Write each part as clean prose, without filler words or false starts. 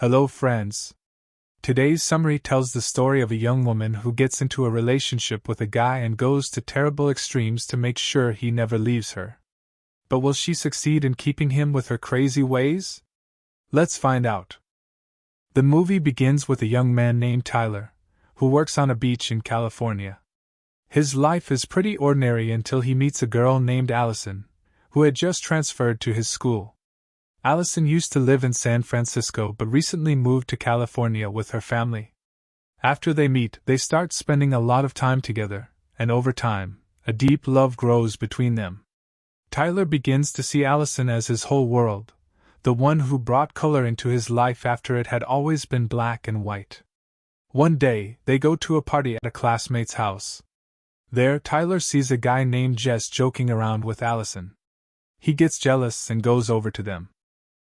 Hello, friends. Today's summary tells the story of a young woman who gets into a relationship with a guy and goes to terrible extremes to make sure he never leaves her. But will she succeed in keeping him with her crazy ways? Let's find out. The movie begins with a young man named Tyler, who works on a beach in California. His life is pretty ordinary until he meets a girl named Allison, who had just transferred to his school. Allison used to live in San Francisco but recently moved to California with her family. After they meet, they start spending a lot of time together, and over time, a deep love grows between them. Tyler begins to see Allison as his whole world, the one who brought color into his life after it had always been black and white. One day, they go to a party at a classmate's house. There, Tyler sees a guy named Jess joking around with Allison. He gets jealous and goes over to them.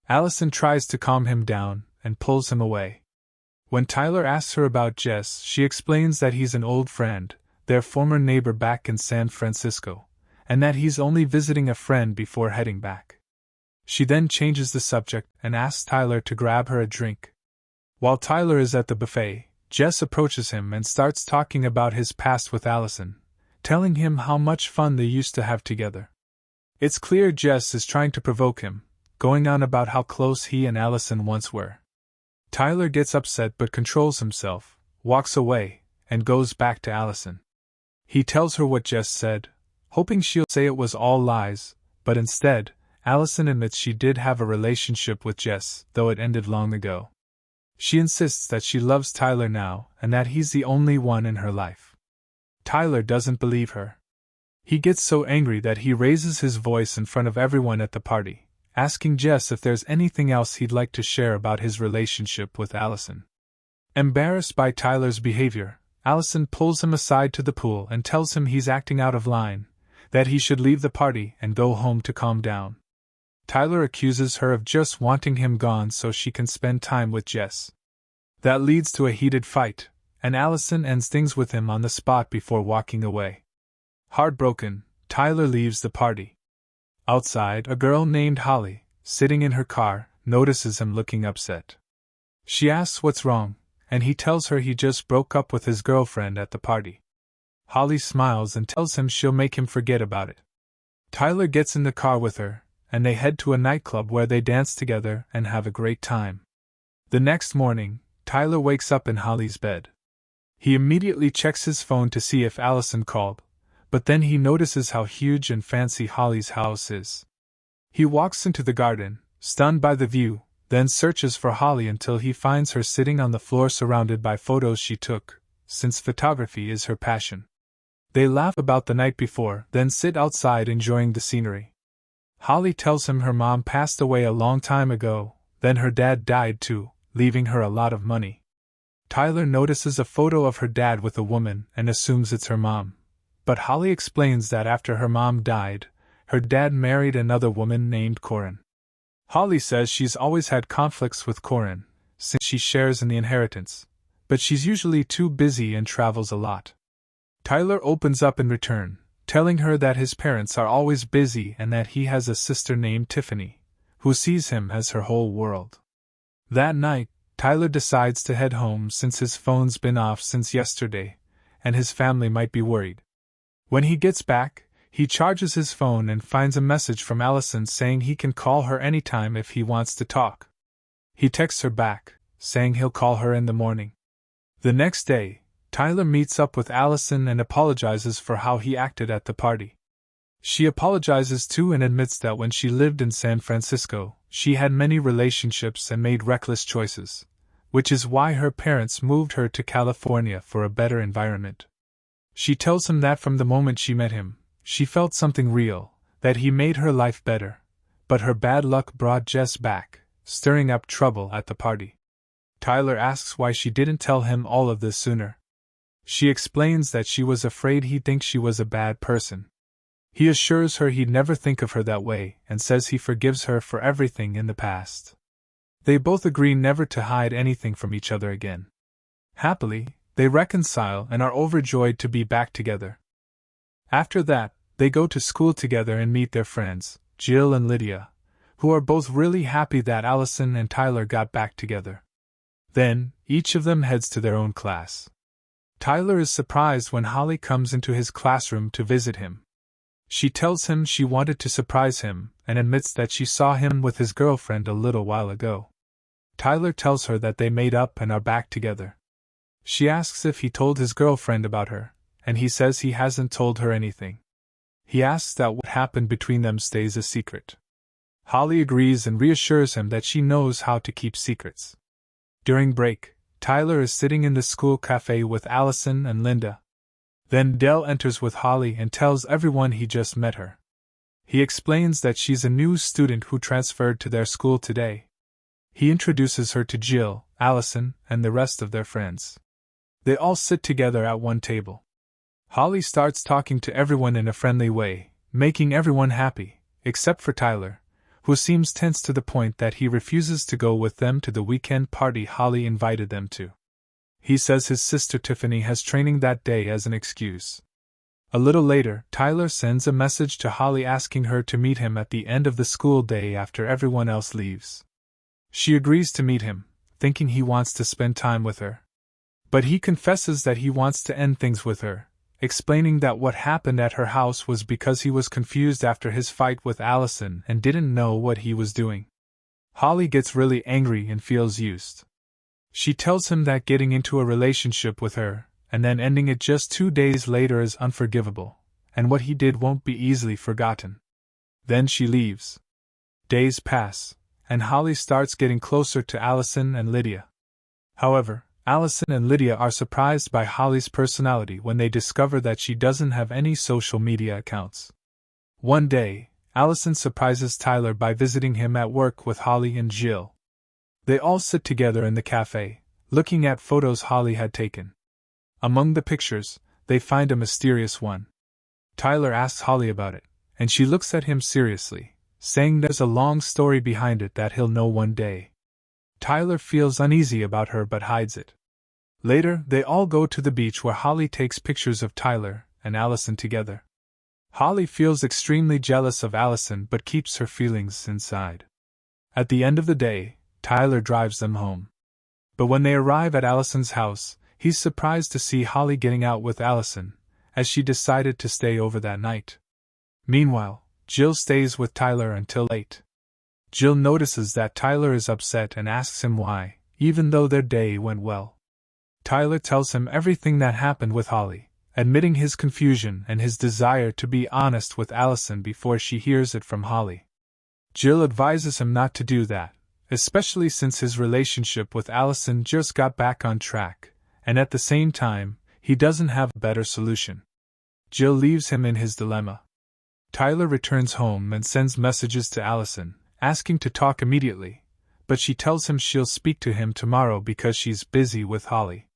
Allison tries to calm him down and pulls him away. When Tyler asks her about Jess, she explains that he's an old friend, their former neighbor back in San Francisco, and that he's only visiting a friend before heading back. She then changes the subject and asks Tyler to grab her a drink. While Tyler is at the buffet, Jess approaches him and starts talking about his past with Allison, telling him how much fun they used to have together. It's clear Jess is trying to provoke him, going on about how close he and Allison once were. Tyler gets upset but controls himself, walks away, and goes back to Allison. He tells her what Jess said, hoping she'll say it was all lies, but instead, Allison admits she did have a relationship with Jess, though it ended long ago. She insists that she loves Tyler now and that he's the only one in her life. Tyler doesn't believe her. He gets so angry that he raises his voice in front of everyone at the party, asking Jess if there's anything else he'd like to share about his relationship with Allison. Embarrassed by Tyler's behavior, Allison pulls him aside to the pool and tells him he's acting out of line, that he should leave the party and go home to calm down. Tyler accuses her of just wanting him gone so she can spend time with Jess. That leads to a heated fight, and Allison ends things with him on the spot before walking away. Heartbroken, Tyler leaves the party. Outside, a girl named Holly, sitting in her car, notices him looking upset. She asks what's wrong, and he tells her he just broke up with his girlfriend at the party. Holly smiles and tells him she'll make him forget about it. Tyler gets in the car with her, and they head to a nightclub where they dance together and have a great time. The next morning, Tyler wakes up in Holly's bed. He immediately checks his phone to see if Allison called, but then he notices how huge and fancy Holly's house is. He walks into the garden, stunned by the view, then searches for Holly until he finds her sitting on the floor surrounded by photos she took, since photography is her passion. They laugh about the night before, then sit outside enjoying the scenery. Holly tells him her mom passed away a long time ago, then her dad died too, leaving her a lot of money. Tyler notices a photo of her dad with a woman and assumes it's her mom. But Holly explains that after her mom died, her dad married another woman named Corinne. Holly says she's always had conflicts with Corinne, since she shares in the inheritance, but she's usually too busy and travels a lot. Tyler opens up in return, telling her that his parents are always busy and that he has a sister named Tiffany, who sees him as her whole world. That night, Tyler decides to head home since his phone's been off since yesterday, and his family might be worried. When he gets back, he charges his phone and finds a message from Allison saying he can call her anytime if he wants to talk. He texts her back, saying he'll call her in the morning. The next day, Tyler meets up with Allison and apologizes for how he acted at the party. She apologizes too and admits that when she lived in San Francisco, she had many relationships and made reckless choices, which is why her parents moved her to California for a better environment. She tells him that from the moment she met him, she felt something real, that he made her life better, but her bad luck brought Jess back, stirring up trouble at the party. Tyler asks why she didn't tell him all of this sooner. She explains that she was afraid he'd think she was a bad person. He assures her he'd never think of her that way and says he forgives her for everything in the past. They both agree never to hide anything from each other again. Happily, they reconcile and are overjoyed to be back together. After that, they go to school together and meet their friends, Jill and Lydia, who are both really happy that Allison and Tyler got back together. Then, each of them heads to their own class. Tyler is surprised when Holly comes into his classroom to visit him. She tells him she wanted to surprise him and admits that she saw him with his girlfriend a little while ago. Tyler tells her that they made up and are back together. She asks if he told his girlfriend about her, and he says he hasn't told her anything. He asks that what happened between them stays a secret. Holly agrees and reassures him that she knows how to keep secrets. During break, Tyler is sitting in the school cafe with Allison and Linda. Then Dell enters with Holly and tells everyone he just met her. He explains that she's a new student who transferred to their school today. He introduces her to Jill, Allison, and the rest of their friends. They all sit together at one table. Holly starts talking to everyone in a friendly way, making everyone happy, except for Tyler, who seems tense to the point that he refuses to go with them to the weekend party Holly invited them to. He says his sister Tiffany has training that day as an excuse. A little later, Tyler sends a message to Holly asking her to meet him at the end of the school day after everyone else leaves. She agrees to meet him, thinking he wants to spend time with her. But he confesses that he wants to end things with her, explaining that what happened at her house was because he was confused after his fight with Allison and didn't know what he was doing. Holly gets really angry and feels used. She tells him that getting into a relationship with her, and then ending it just 2 days later is unforgivable, and what he did won't be easily forgotten. Then she leaves. Days pass, and Holly starts getting closer to Allison and Lydia. However, Allison and Lydia are surprised by Holly's personality when they discover that she doesn't have any social media accounts. One day, Allison surprises Tyler by visiting him at work with Holly and Jill. They all sit together in the cafe, looking at photos Holly had taken. Among the pictures, they find a mysterious one. Tyler asks Holly about it, and she looks at him seriously, saying there's a long story behind it that he'll know one day. Tyler feels uneasy about her but hides it. Later, they all go to the beach where Holly takes pictures of Tyler and Allison together. Holly feels extremely jealous of Allison but keeps her feelings inside. At the end of the day, Tyler drives them home. But when they arrive at Allison's house, he's surprised to see Holly getting out with Allison, as she decided to stay over that night. Meanwhile, Jill stays with Tyler until late. Jill notices that Tyler is upset and asks him why, even though their day went well. Tyler tells him everything that happened with Holly, admitting his confusion and his desire to be honest with Allison before she hears it from Holly. Jill advises him not to do that, especially since his relationship with Allison just got back on track, and at the same time, he doesn't have a better solution. Jill leaves him in his dilemma. Tyler returns home and sends messages to Allison, asking to talk immediately, but she tells him she'll speak to him tomorrow because she's busy with Holly.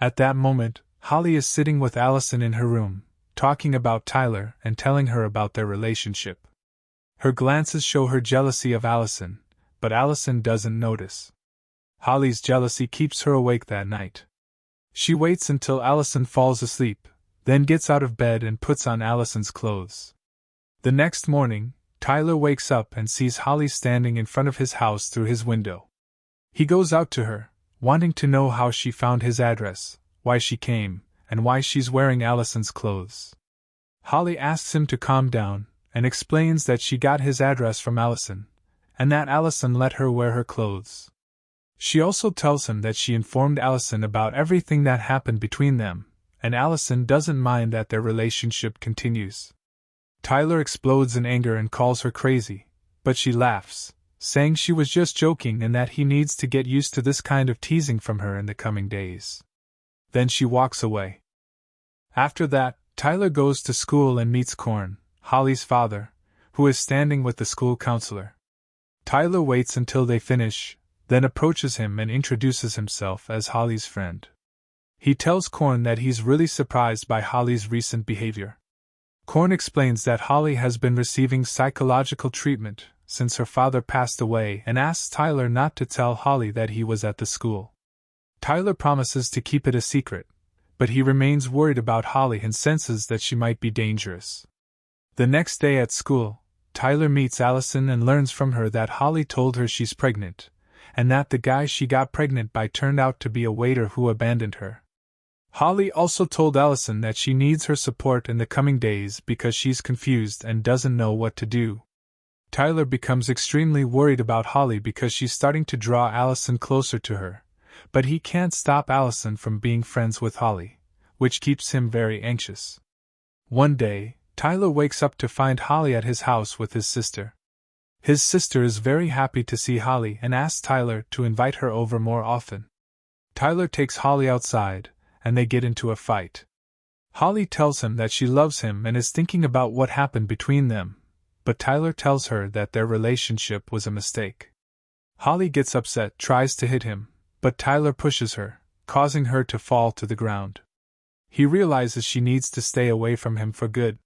At that moment, Holly is sitting with Allison in her room, talking about Tyler and telling her about their relationship. Her glances show her jealousy of Allison, but Allison doesn't notice. Holly's jealousy keeps her awake that night. She waits until Allison falls asleep, then gets out of bed and puts on Allison's clothes. The next morning, Tyler wakes up and sees Holly standing in front of his house through his window. He goes out to her, wanting to know how she found his address, why she came, and why she's wearing Allison's clothes. Holly asks him to calm down, and explains that she got his address from Allison, and that Allison let her wear her clothes. She also tells him that she informed Allison about everything that happened between them, and Allison doesn't mind that their relationship continues. Tyler explodes in anger and calls her crazy, but she laughs, saying she was just joking and that he needs to get used to this kind of teasing from her in the coming days. Then she walks away. After that, Tyler goes to school and meets Korn, Holly's father, who is standing with the school counselor. Tyler waits until they finish, then approaches him and introduces himself as Holly's friend. He tells Korn that he's really surprised by Holly's recent behavior. Korn explains that Holly has been receiving psychological treatment since her father passed away and asks Tyler not to tell Holly that he was at the school. Tyler promises to keep it a secret, but he remains worried about Holly and senses that she might be dangerous. The next day at school, Tyler meets Allison and learns from her that Holly told her she's pregnant, and that the guy she got pregnant by turned out to be a waiter who abandoned her. Holly also told Allison that she needs her support in the coming days because she's confused and doesn't know what to do. Tyler becomes extremely worried about Holly because she's starting to draw Allison closer to her, but he can't stop Allison from being friends with Holly, which keeps him very anxious. One day, Tyler wakes up to find Holly at his house with his sister. His sister is very happy to see Holly and asks Tyler to invite her over more often. Tyler takes Holly outside, and they get into a fight. Holly tells him that she loves him and is thinking about what happened between them, but Tyler tells her that their relationship was a mistake. Holly gets upset, tries to hit him, but Tyler pushes her, causing her to fall to the ground. He realizes she needs to stay away from him for good.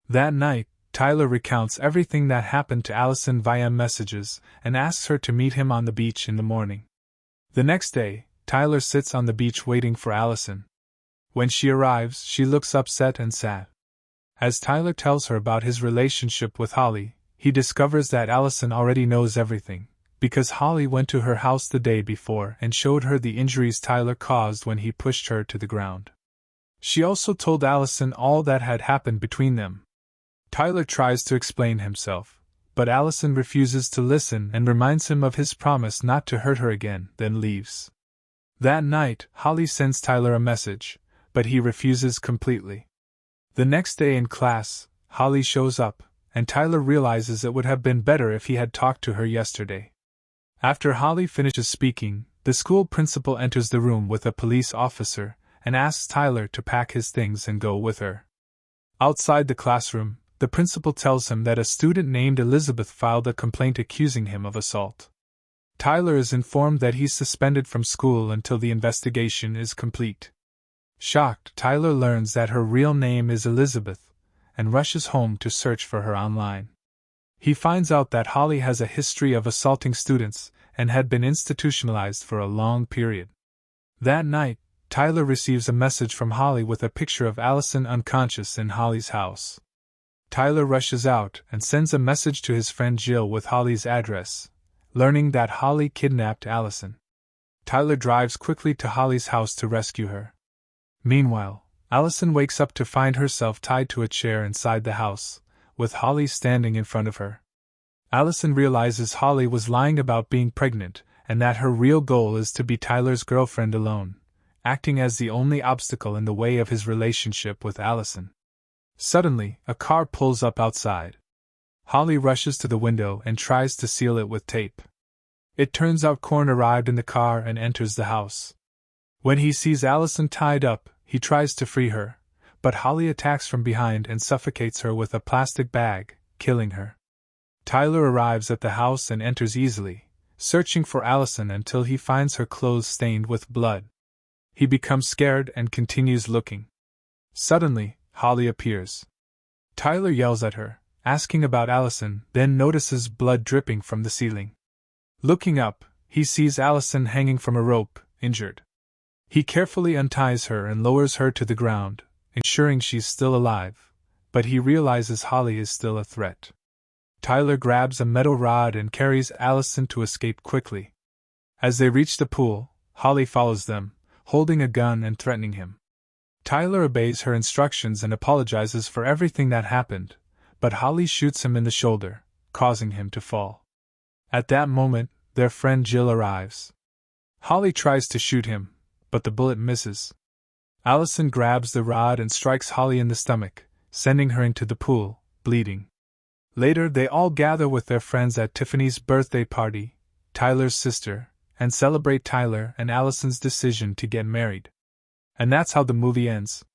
That night, Tyler recounts everything that happened to Allison via messages and asks her to meet him on the beach in the morning. The next day, Tyler sits on the beach waiting for Allison. When she arrives, she looks upset and sad. As Tyler tells her about his relationship with Holly, he discovers that Allison already knows everything, because Holly went to her house the day before and showed her the injuries Tyler caused when he pushed her to the ground. She also told Allison all that had happened between them. Tyler tries to explain himself, but Allison refuses to listen and reminds him of his promise not to hurt her again, then leaves. That night, Holly sends Tyler a message, but he refuses completely. The next day in class, Holly shows up, and Tyler realizes it would have been better if he had talked to her yesterday. After Holly finishes speaking, the school principal enters the room with a police officer and asks Tyler to pack his things and go with her. Outside the classroom, the principal tells him that a student named Elizabeth filed a complaint accusing him of assault. Tyler is informed that he's suspended from school until the investigation is complete. Shocked, Tyler learns that her real name is Elizabeth, and rushes home to search for her online. He finds out that Holly has a history of assaulting students and had been institutionalized for a long period. That night, Tyler receives a message from Holly with a picture of Allison unconscious in Holly's house. Tyler rushes out and sends a message to his friend Jill with Holly's address, learning that Holly kidnapped Allison. Tyler drives quickly to Holly's house to rescue her. Meanwhile, Allison wakes up to find herself tied to a chair inside the house, with Holly standing in front of her. Allison realizes Holly was lying about being pregnant and that her real goal is to be Tyler's girlfriend alone, acting as the only obstacle in the way of his relationship with Allison. Suddenly, a car pulls up outside. Holly rushes to the window and tries to seal it with tape. It turns out Korn arrived in the car and enters the house. When he sees Allison tied up, he tries to free her, but Holly attacks from behind and suffocates her with a plastic bag, killing her. Tyler arrives at the house and enters easily, searching for Allison until he finds her clothes stained with blood. He becomes scared and continues looking. Suddenly, Holly appears. Tyler yells at her, asking about Allison, then notices blood dripping from the ceiling. Looking up, he sees Allison hanging from a rope, injured. He carefully unties her and lowers her to the ground, ensuring she's still alive, but he realizes Holly is still a threat. Tyler grabs a metal rod and carries Allison to escape quickly. As they reach the pool, Holly follows them, holding a gun and threatening him. Tyler obeys her instructions and apologizes for everything that happened, but Holly shoots him in the shoulder, causing him to fall. At that moment, their friend Jill arrives. Holly tries to shoot him, but the bullet misses. Allison grabs the rod and strikes Holly in the stomach, sending her into the pool, bleeding. Later, they all gather with their friends at Tiffany's birthday party, Tyler's sister, and celebrate Tyler and Allison's decision to get married. And that's how the movie ends.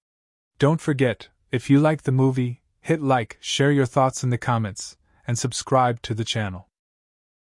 Don't forget, if you like the movie, hit like, share your thoughts in the comments, and subscribe to the channel.